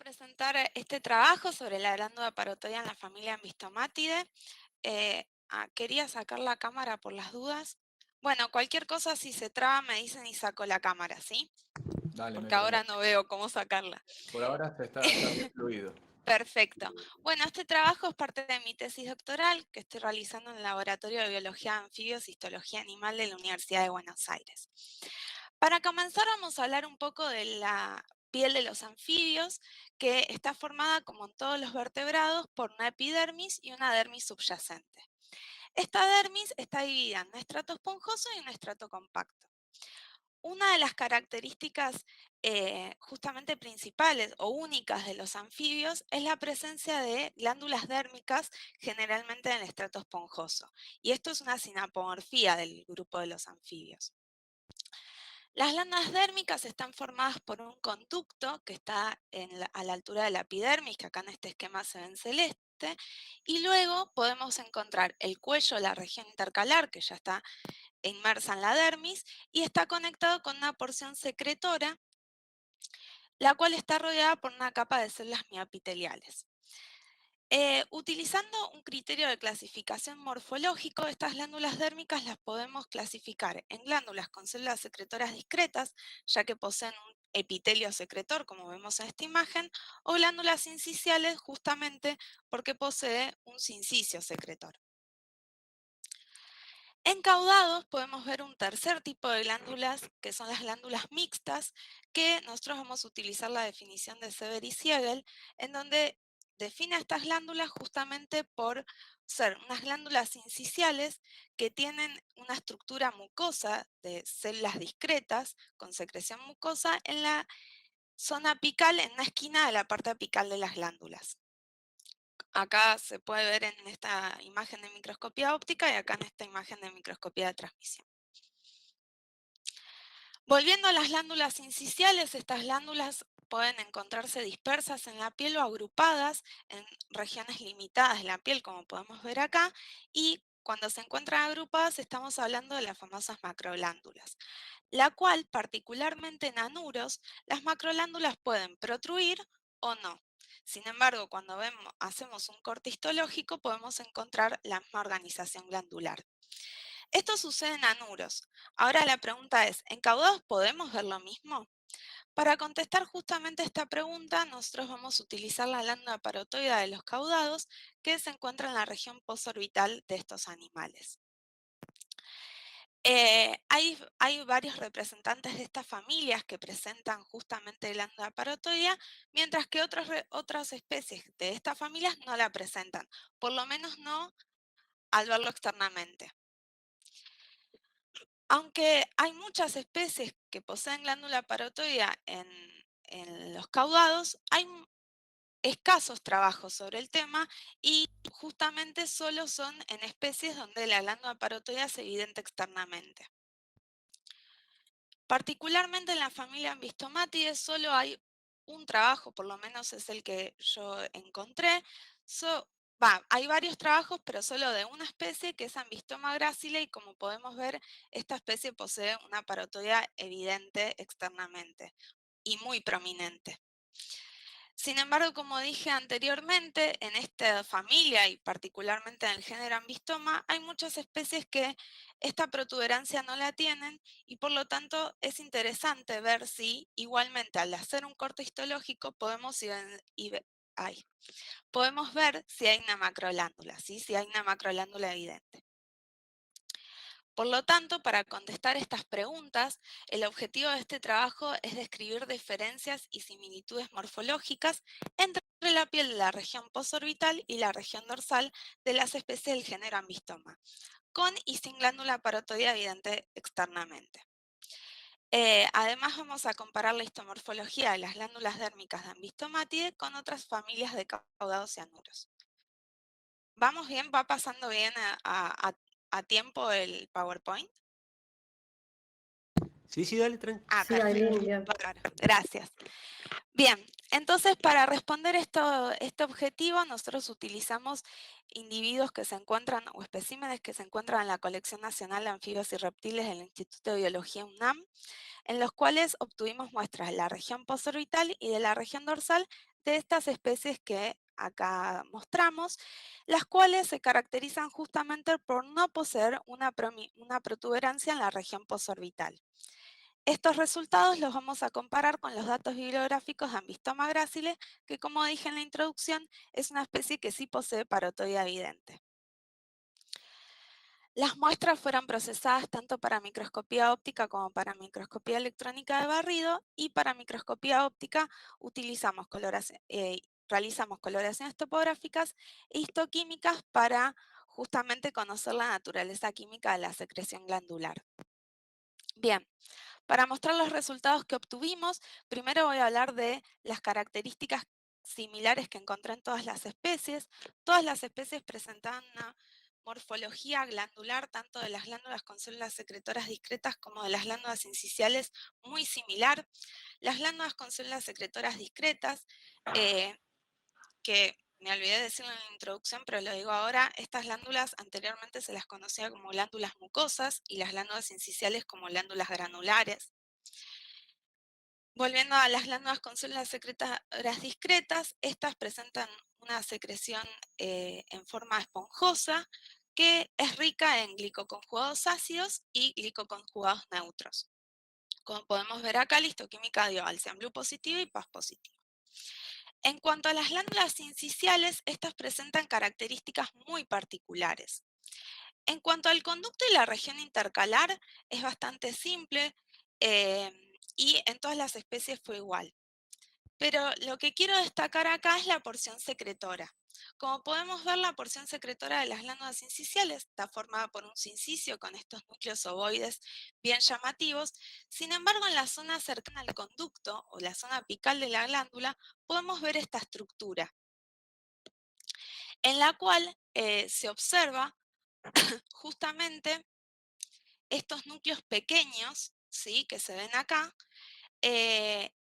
presentar este trabajo sobre la glándula parotoidea en la familia Ambistomatidae. Quería sacar la cámara por las dudas. Bueno, cualquier cosa, si se traba, me dicen y saco la cámara, ¿sí? Dale, no hay Porque ahora problema. no veo cómo sacarla. Por ahora está bien fluido. Perfecto. Bueno, este trabajo es parte de mi tesis doctoral que estoy realizando en el Laboratorio de Biología de Anfibios y Histología Animal de la Universidad de Buenos Aires. Para comenzar vamos a hablar un poco de la piel de los anfibios, que está formada, como en todos los vertebrados, por una epidermis y una dermis subyacente. Esta dermis está dividida en un estrato esponjoso y un estrato compacto. Una de las características justamente principales o únicas de los anfibios es la presencia de glándulas dérmicas, generalmente en el estrato esponjoso. Y esto es una sinapomorfía del grupo de los anfibios. Las glándulas dérmicas están formadas por un conducto que está a la altura de la epidermis, que acá en este esquema se ve en celeste, y luego podemos encontrar el cuello, la región intercalar, que ya está inmersa en la dermis, y está conectado con una porción secretora, la cual está rodeada por una capa de células mioepiteliales. Utilizando un criterio de clasificación morfológico, estas glándulas dérmicas las podemos clasificar en glándulas con células secretoras discretas, ya que poseen un epitelio secretor, como vemos en esta imagen, o glándulas sinciciales, justamente porque posee un sincicio secretor. En caudados podemos ver un tercer tipo de glándulas, que son las glándulas mixtas, que nosotros vamos a utilizar la definición de Sever y Siegel, en donde define a estas glándulas justamente por ser unas glándulas incisionales que tienen una estructura mucosa de células discretas con secreción mucosa en la zona apical, en una esquina de la parte apical de las glándulas. Acá se puede ver en esta imagen de microscopía óptica y acá en esta imagen de microscopía de transmisión. Volviendo a las glándulas sinciciales, estas glándulas pueden encontrarse dispersas en la piel o agrupadas en regiones limitadas de la piel, como podemos ver acá, y cuando se encuentran agrupadas estamos hablando de las famosas macroglándulas, la cual, particularmente en anuros, las macroglándulas pueden protruir o no. Sin embargo, cuando hacemos un corte histológico podemos encontrar la misma organización glandular. Esto sucede en anuros. Ahora la pregunta es, ¿en caudados podemos ver lo mismo? Para contestar justamente esta pregunta, nosotros vamos a utilizar la glándula parotoidea de los caudados, que se encuentra en la región posorbital de estos animales. Hay varios representantes de estas familias que presentan justamente glándula parotoidea, mientras que otras especies de estas familias no la presentan, por lo menos no al verlo externamente. Aunque hay muchas especies que poseen glándula parotoidea en los caudados, hay escasos trabajos sobre el tema y justamente solo son en especies donde la glándula parotoidea se evidente externamente. Particularmente en la familia Ambistomatidae solo hay un trabajo, por lo menos es el que yo encontré. Hay varios trabajos, pero solo de una especie que es Ambistoma gracile y como podemos ver, esta especie posee una parotoidea evidente externamente y muy prominente. Sin embargo, como dije anteriormente, en esta familia y particularmente en el género Ambistoma, hay muchas especies que esta protuberancia no la tienen y por lo tanto es interesante ver si igualmente al hacer un corte histológico podemos ver si hay una macroglándula, ¿sí? Si hay una macroglándula evidente. Por lo tanto, para contestar estas preguntas, el objetivo de este trabajo es describir diferencias y similitudes morfológicas entre la piel de la región posorbital y la región dorsal de las especies del género Ambistoma, con y sin glándula parotoidea evidente externamente. Además, vamos a comparar la histomorfología de las glándulas dérmicas de Ambistomatidae con otras familias de caudados y anuros. ¿Vamos bien? ¿Va pasando bien a tiempo el PowerPoint? Sí, sí, dale, tranqui. Sí, Perfecto. Aileen, bien. Bárbaro, gracias. Bien, entonces para responder este objetivo nosotros utilizamos individuos que se encuentran o especímenes que se encuentran en la Colección Nacional de Anfibios y Reptiles del Instituto de Biología UNAM, en los cuales obtuvimos muestras de la región posorbital y de la región dorsal de estas especies que acá mostramos, las cuales se caracterizan justamente por no poseer una protuberancia en la región posorbital. Estos resultados los vamos a comparar con los datos bibliográficos de Ambistoma gracile, que como dije en la introducción, es una especie que sí posee parotodia evidente. Las muestras fueron procesadas tanto para microscopía óptica como para microscopía electrónica de barrido, y para microscopía óptica realizamos coloraciones topográficas e histoquímicas para justamente conocer la naturaleza química de la secreción glandular. Bien, para mostrar los resultados que obtuvimos, primero voy a hablar de las características similares que encontré en todas las especies. Todas las especies presentaban una morfología glandular, tanto de las glándulas con células secretoras discretas como de las glándulas incisionales, muy similar. Las glándulas con células secretoras discretas, eh, que me olvidé de decirlo en la introducción, pero lo digo ahora, estas glándulas anteriormente se las conocía como glándulas mucosas y las glándulas incisionales como glándulas granulares. Volviendo a las glándulas con células secretoras discretas, estas presentan una secreción en forma esponjosa que es rica en glicoconjugados ácidos y glicoconjugados neutros. Como podemos ver acá, la histoquímica dio Alcian Blue positivo y Paz positivo. En cuanto a las glándulas incisionales, estas presentan características muy particulares. En cuanto al conducto y la región intercalar, es bastante simple eh, y en todas las especies fue igual. Pero lo que quiero destacar acá es la porción secretora. Como podemos ver, la porción secretora de las glándulas incisionales está formada por un sincicio con estos núcleos ovoides bien llamativos. Sin embargo, en la zona cercana al conducto o la zona apical de la glándula, podemos ver esta estructura, en la cual se observa justamente estos núcleos pequeños, ¿sí?, que se ven acá,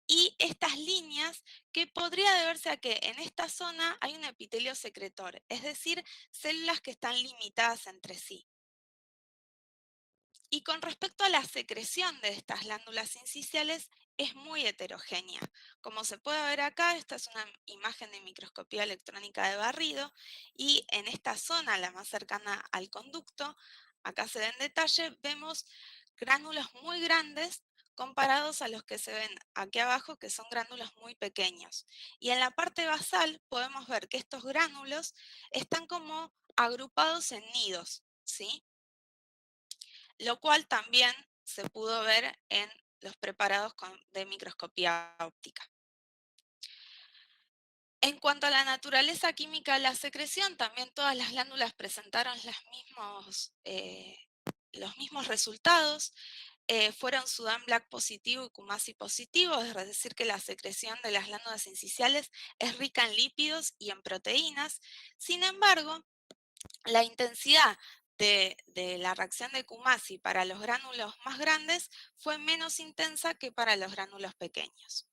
y estas líneas que podría deberse a que en esta zona hay un epitelio secretor, es decir, células que están limitadas entre sí. Y con respecto a la secreción de estas glándulas incisionales, es muy heterogénea. Como se puede ver acá, esta es una imagen de microscopía electrónica de barrido, y en esta zona, la más cercana al conducto, acá se ve en detalle, vemos gránulos muy grandes comparados a los que se ven aquí abajo, que son gránulos muy pequeños. Y en la parte basal podemos ver que estos gránulos están como agrupados en nidos, ¿sí?, lo cual también se pudo ver en los preparados de microscopía óptica. En cuanto a la naturaleza química de la secreción, también todas las glándulas presentaron los mismos resultados. Fueron Sudan Black positivo y Kumasi positivo, es decir, que la secreción de las glándulas incisionales es rica en lípidos y en proteínas. Sin embargo, la intensidad de la reacción de Kumasi para los gránulos más grandes fue menos intensa que para los gránulos pequeños.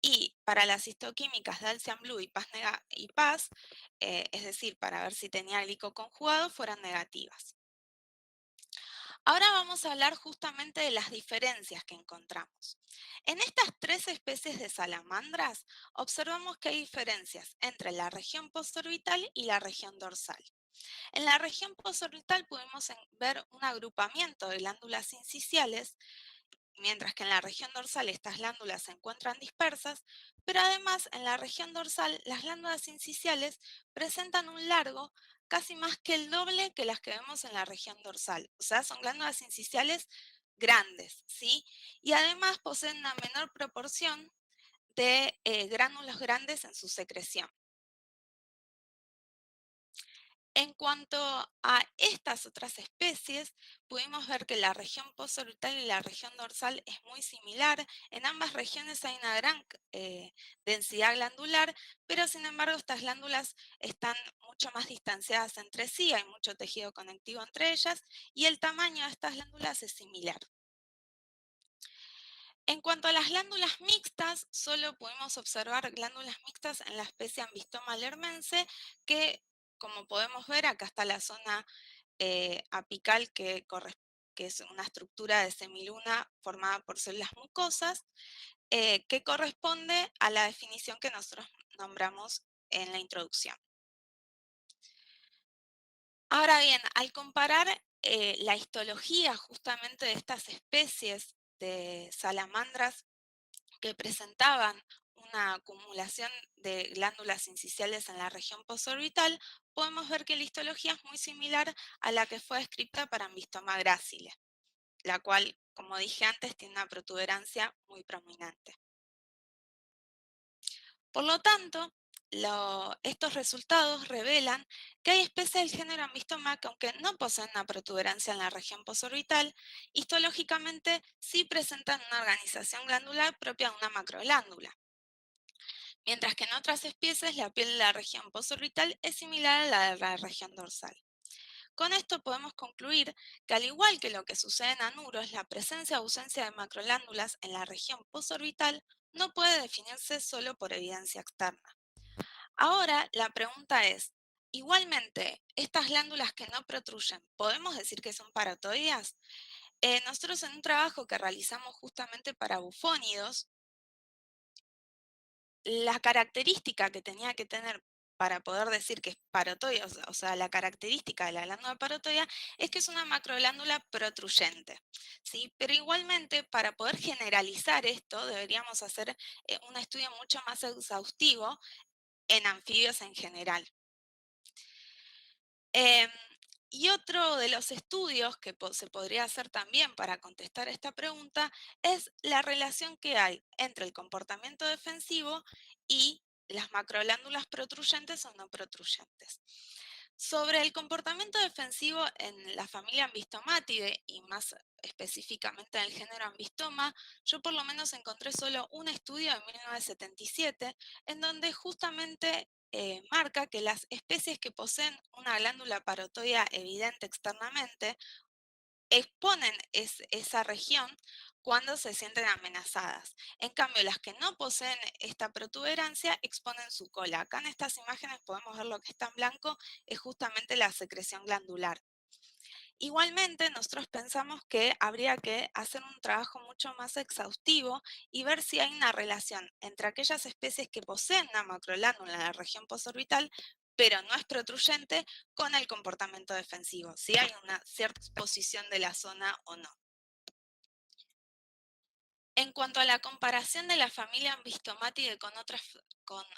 Y para las histoquímicas de Alcian Blue y Paz, es decir, para ver si tenía glicoconjugado, fueron negativas. Ahora vamos a hablar justamente de las diferencias que encontramos. En estas tres especies de salamandras observamos que hay diferencias entre la región postorbital y la región dorsal. En la región posorbital pudimos ver un agrupamiento de glándulas incisionales, mientras que en la región dorsal estas glándulas se encuentran dispersas, pero además en la región dorsal las glándulas incisionales presentan un largo casi más que el doble que las que vemos en la región dorsal. O sea, son glándulas incisionales grandes, ¿sí? Y además poseen una menor proporción de gránulos grandes en su secreción. En cuanto a estas otras especies, pudimos ver que la región posorbital y la región dorsal es muy similar. En ambas regiones hay una gran densidad glandular, pero sin embargo estas glándulas están mucho más distanciadas entre sí, hay mucho tejido conectivo entre ellas, y el tamaño de estas glándulas es similar. En cuanto a las glándulas mixtas, solo pudimos observar glándulas mixtas en la especie Ambistoma lermense, que, como podemos ver, acá está la zona apical que es una estructura de semiluna formada por células mucosas, que corresponde a la definición que nosotros nombramos en la introducción. Ahora bien, al comparar la histología justamente de estas especies de salamandras que presentaban una acumulación de glándulas incisionales en la región posorbital, podemos ver que la histología es muy similar a la que fue descrita para Ambistoma gracile, la cual, como dije antes, tiene una protuberancia muy prominente. Por lo tanto, estos resultados revelan que hay especies del género Ambistoma que, aunque no poseen una protuberancia en la región posorbital, histológicamente sí presentan una organización glandular propia de una macroglándula, mientras que en otras especies la piel de la región posorbital es similar a la de la región dorsal. Con esto podemos concluir que, al igual que lo que sucede en anuros, la presencia o ausencia de macroglándulas en la región posorbital no puede definirse solo por evidencia externa. Ahora, la pregunta es, igualmente, estas glándulas que no protruyen, ¿podemos decir que son parotoides? Nosotros en un trabajo que realizamos justamente para bufónidos, la característica que tenía que tener para poder decir que es parotoide, o sea, la característica de la glándula parotoidea es que es una macroglándula protruyente, ¿sí? Pero igualmente, para poder generalizar esto, deberíamos hacer un estudio mucho más exhaustivo en anfibios en general. Em, y otro de los estudios que se podría hacer también para contestar esta pregunta es la relación que hay entre el comportamiento defensivo y las macroglándulas protruyentes o no protruyentes. Sobre el comportamiento defensivo en la familia Ambistomatidae y más específicamente en el género Ambistoma, yo por lo menos encontré solo un estudio de 1977 en donde justamente marca que las especies que poseen una glándula parotoidea evidente externamente exponen esa región cuando se sienten amenazadas. En cambio, las que no poseen esta protuberancia exponen su cola. Acá en estas imágenes podemos ver lo que está en blanco, es justamente la secreción glandular. Igualmente, nosotros pensamos que habría que hacer un trabajo mucho más exhaustivo y ver si hay una relación entre aquellas especies que poseen una macroglándula en la región posorbital, pero no es protruyente, con el comportamiento defensivo, si hay una cierta exposición de la zona o no. En cuanto a la comparación de la familia Ambistomatidae con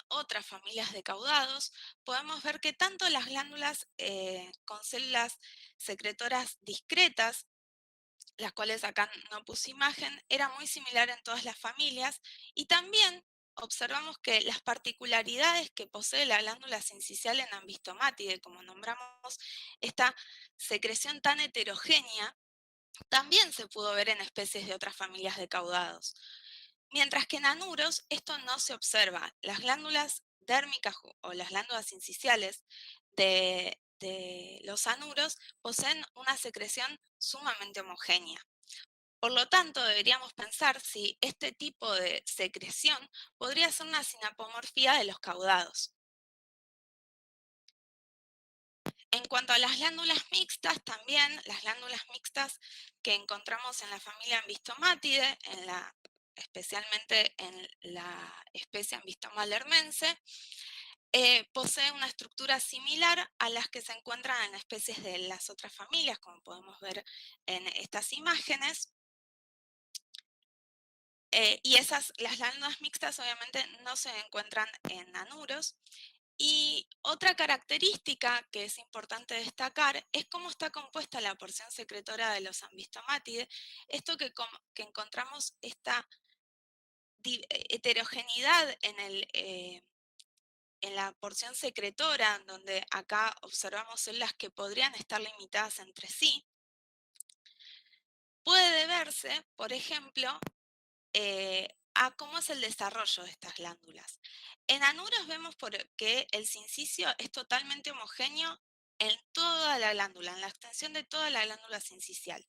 otras familias de caudados, podemos ver que tanto las glándulas con células secretoras discretas, las cuales acá no puse imagen, era muy similar en todas las familias, y también observamos que las particularidades que posee la glándula sincicial en Ambistomatidae, como nombramos, esta secreción tan heterogénea, también se pudo ver en especies de otras familias de caudados. Mientras que en anuros esto no se observa. Las glándulas dérmicas o las glándulas sinciciales de los anuros poseen una secreción sumamente homogénea. Por lo tanto, deberíamos pensar si este tipo de secreción podría ser una sinapomorfía de los caudados. En cuanto a las glándulas mixtas, también las glándulas mixtas que encontramos en la familia Ambistomatidae, especialmente en la especie Ambistoma lermense, posee una estructura similar a las que se encuentran en especies de las otras familias, como podemos ver en estas imágenes. Las glándulas mixtas obviamente no se encuentran en anuros. Y otra característica que es importante destacar es cómo está compuesta la porción secretora de los Ambistomatidae. Esto que encontramos esta heterogeneidad en la porción secretora, donde acá observamos células que podrían estar limitadas entre sí, puede deberse, por ejemplo, a cómo es el desarrollo de estas glándulas. En anuros vemos que el sincicio es totalmente homogéneo en toda la glándula, en la extensión de toda la glándula sincicial.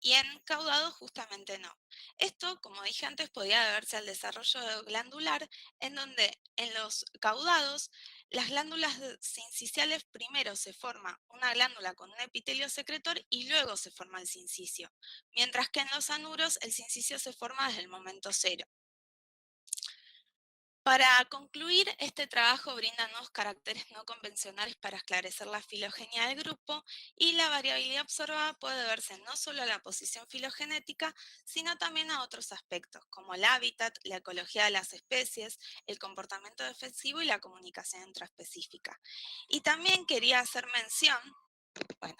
Y en caudados justamente no. Esto, como dije antes, podría deberse al desarrollo glandular, en donde en los caudados las glándulas sinciciales primero se forma una glándula con un epitelio secretor y luego se forma el sincicio, mientras que en los anuros el sincicio se forma desde el momento cero. Para concluir, este trabajo brinda nuevos caracteres no convencionales para esclarecer la filogenia del grupo y la variabilidad observada puede verse no solo a la posición filogenética, sino también a otros aspectos, como el hábitat, la ecología de las especies, el comportamiento defensivo y la comunicación intraespecífica. Y también quería hacer mención, bueno,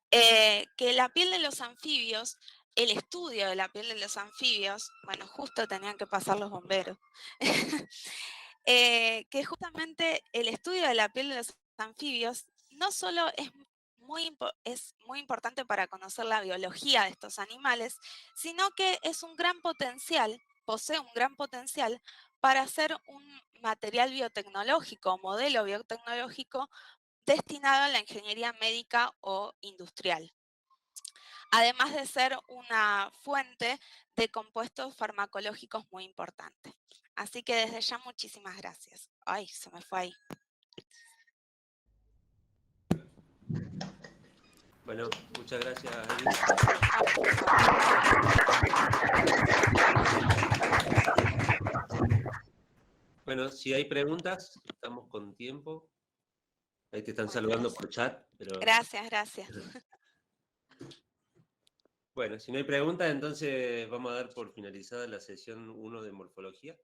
que la piel de los anfibios, el estudio de la piel de los anfibios, bueno, justo tenían que pasar los bomberos, que justamente el estudio de la piel de los anfibios no solo es muy importante para conocer la biología de estos animales, sino que es un gran potencial, posee un gran potencial para hacer un material biotecnológico, modelo biotecnológico destinado a la ingeniería médica o industrial, además de ser una fuente de compuestos farmacológicos muy importante. Así que desde ya muchísimas gracias. Ay, se me fue ahí. Bueno, muchas gracias, Edith. Bueno, si hay preguntas, estamos con tiempo. Ahí te están saludando por chat, pero... Gracias, gracias. Bueno, si no hay preguntas, entonces vamos a dar por finalizada la sesión 1 de morfología.